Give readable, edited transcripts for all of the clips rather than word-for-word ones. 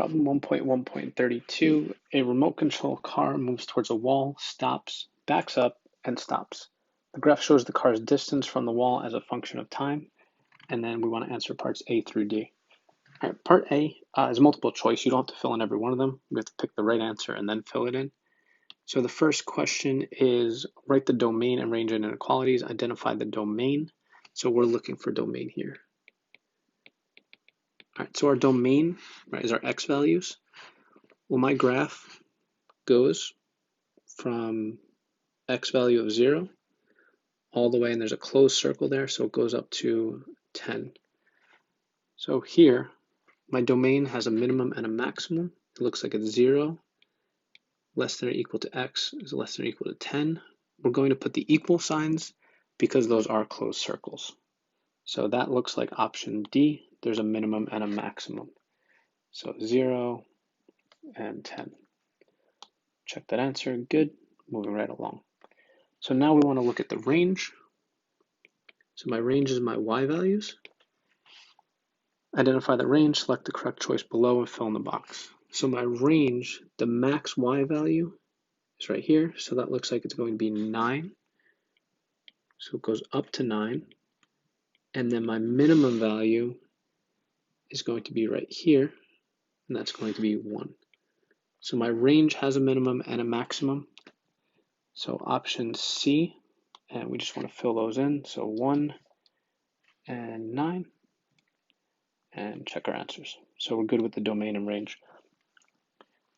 Problem 1.1.32, a remote control car moves towards a wall, stops, backs up, and stops. The graph shows the car's distance from the wall as a function of time, and then we want to answer parts A through D. All right, part A is multiple choice. You don't have to fill in every one of them. We have to pick the right answer and then fill it in. So the first question is write the domain and range in inequalities, identify the domain. So we're looking for domain here. All right, so our domain, right, is our x values. Well, my graph goes from x value of 0 all the way, and there's a closed circle there, so it goes up to 10. So here, my domain has a minimum and a maximum. It looks like it's 0, less than or equal to x is less than or equal to 10. We're going to put the equal signs because those are closed circles. So that looks like option D. There's a minimum and a maximum. So 0 and 10. Check that answer. Good. Moving right along. So now we want to look at the range. So my range is my y values. Identify the range, select the correct choice below, and fill in the box. So my range, the max y value is right here. So that looks like it's going to be 9. So it goes up to 9. And then my minimum value is going to be right here, and that's going to be 1. So my range has a minimum and a maximum. So option C, and we just want to fill those in. So 1 and 9, and check our answers. So we're good with the domain and range.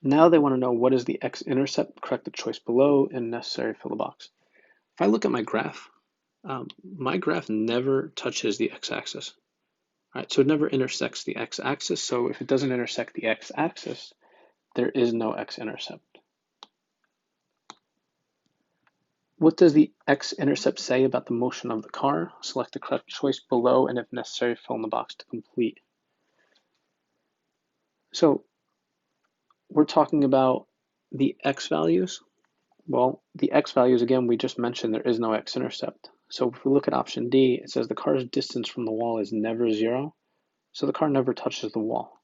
Now they want to know what is the x-intercept, correct the choice below, and necessary, fill the box. If I look at my graph never touches the x-axis. All right, so it never intersects the x-axis. So if it doesn't intersect the x-axis, there is no x-intercept. What does the x-intercept say about the motion of the car? Select the correct choice below, and if necessary, fill in the box to complete. So we're talking about the x values. Well, the x values, again, we just mentioned there is no x-intercept. So if we look at option D, it says the car's distance from the wall is never 0. So the car never touches the wall.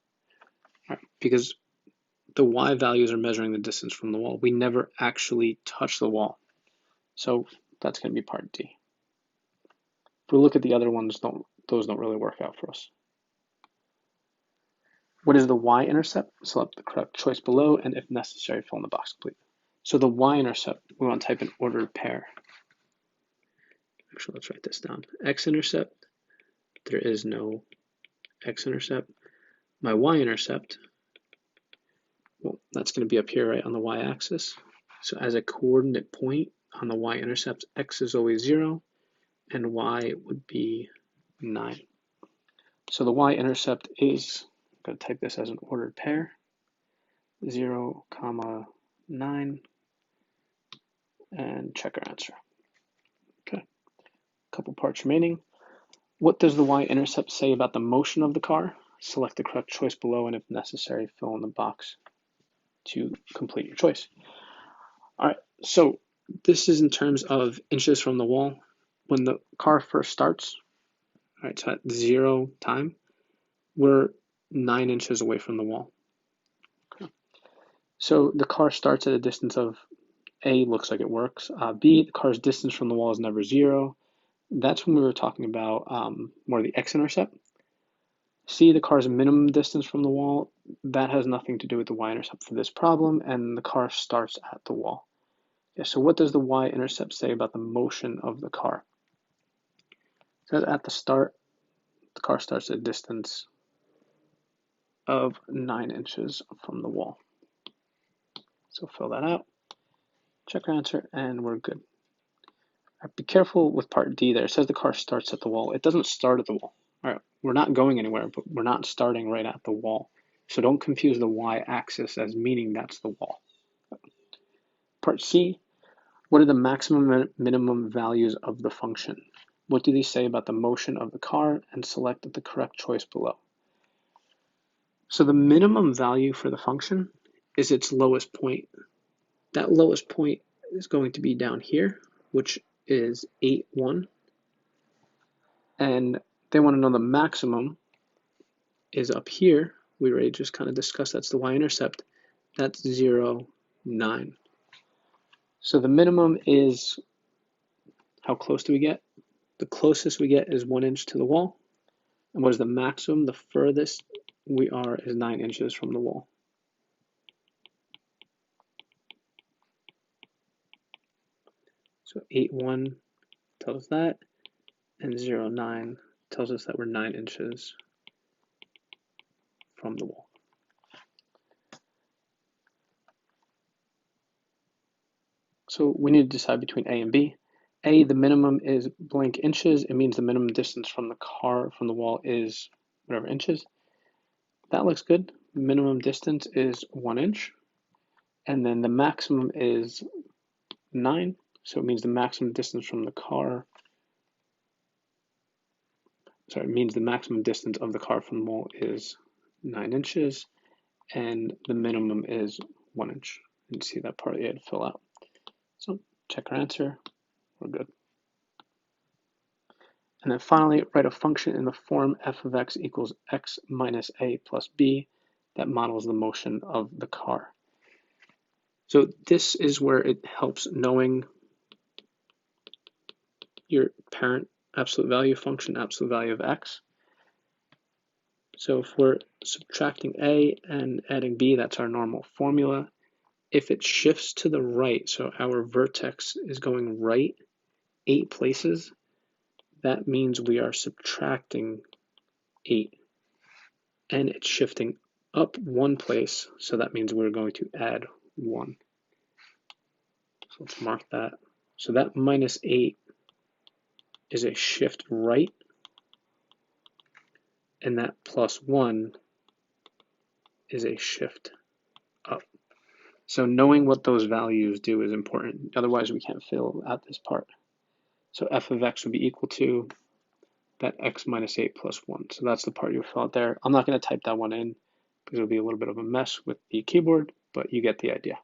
All right, because the y values are measuring the distance from the wall. We never actually touch the wall. So that's going to be part D. If we look at the other ones, those don't really work out for us. What is the y-intercept? Select the correct choice below, and if necessary, fill in the box complete. So the y-intercept, we want to type in ordered pair. Actually, let's write this down. X-intercept, there is no x-intercept. My y-intercept, well, that's going to be up here, right, on the y-axis. So as a coordinate point on the y-intercept, x is always 0, and y would be 9. So the y-intercept is, I'm going to type this as an ordered pair, 0, 9, and check our answer. Okay, a couple parts remaining. What does the y-intercept say about the motion of the car? Select the correct choice below, and if necessary, fill in the box to complete your choice. All right, so this is in terms of inches from the wall. When the car first starts, all right, so at 0 time, we're 9 inches away from the wall. Okay. So the car starts at a distance of A, looks like it works. B, the car's distance from the wall is never 0. That's when we were talking about more the x-intercept. C, the car's minimum distance from the wall. That has nothing to do with the y-intercept for this problem, and the car starts at the wall. Yeah, so what does the y-intercept say about the motion of the car? It says at the start, the car starts at a distance of 9 inches from the wall. So fill that out, check our answer, and we're good. Right, be careful with part D there. It says the car starts at the wall. It doesn't start at the wall. All right, we're not going anywhere, but we're not starting right at the wall. So don't confuse the y-axis as meaning that's the wall. Part C, what are the maximum and minimum values of the function? What do these say about the motion of the car? And select the correct choice below. So the minimum value for the function is its lowest point. That lowest point is going to be down here, which is 8, 1. And they want to know the maximum is up here, we already just kind of discussed, that's the y-intercept. That's 0, 9. So the minimum is, how close do we get? The closest we get is 1 inch to the wall. And what is the maximum? The furthest we are is 9 inches from the wall. So 8.1 tells us that, and 0.9 tells us that we're 9 inches from the wall. So we need to decide between A and B. A, the minimum is blank inches. It means the minimum distance from the car from the wall is whatever inches. That looks good. Minimum distance is 1 inch. And then the maximum is 9. So it means the maximum distance from the car. Sorry, it means the maximum distance of the car from the wall is 9 inches. And the minimum is 1 inch. You see that part you had to fill out. So check our answer. We're good. And then finally, write a function in the form f of x equals x minus a plus b that models the motion of the car. So this is where it helps knowing your parent absolute value function, absolute value of x. So if we're subtracting a and adding b, that's our normal formula. If it shifts to the right, so our vertex is going right 8 places, that means we are subtracting 8. And it's shifting up 1 place, so that means we're going to add 1. So let's mark that. So that minus 8 is a shift right, and that plus 1 is a shift up. So knowing what those values do is important. Otherwise, we can't fill out this part. So f of x would be equal to that x minus 8 plus 1. So that's the part you fill out there. I'm not going to type that one in because it'll be a little bit of a mess with the keyboard, but you get the idea.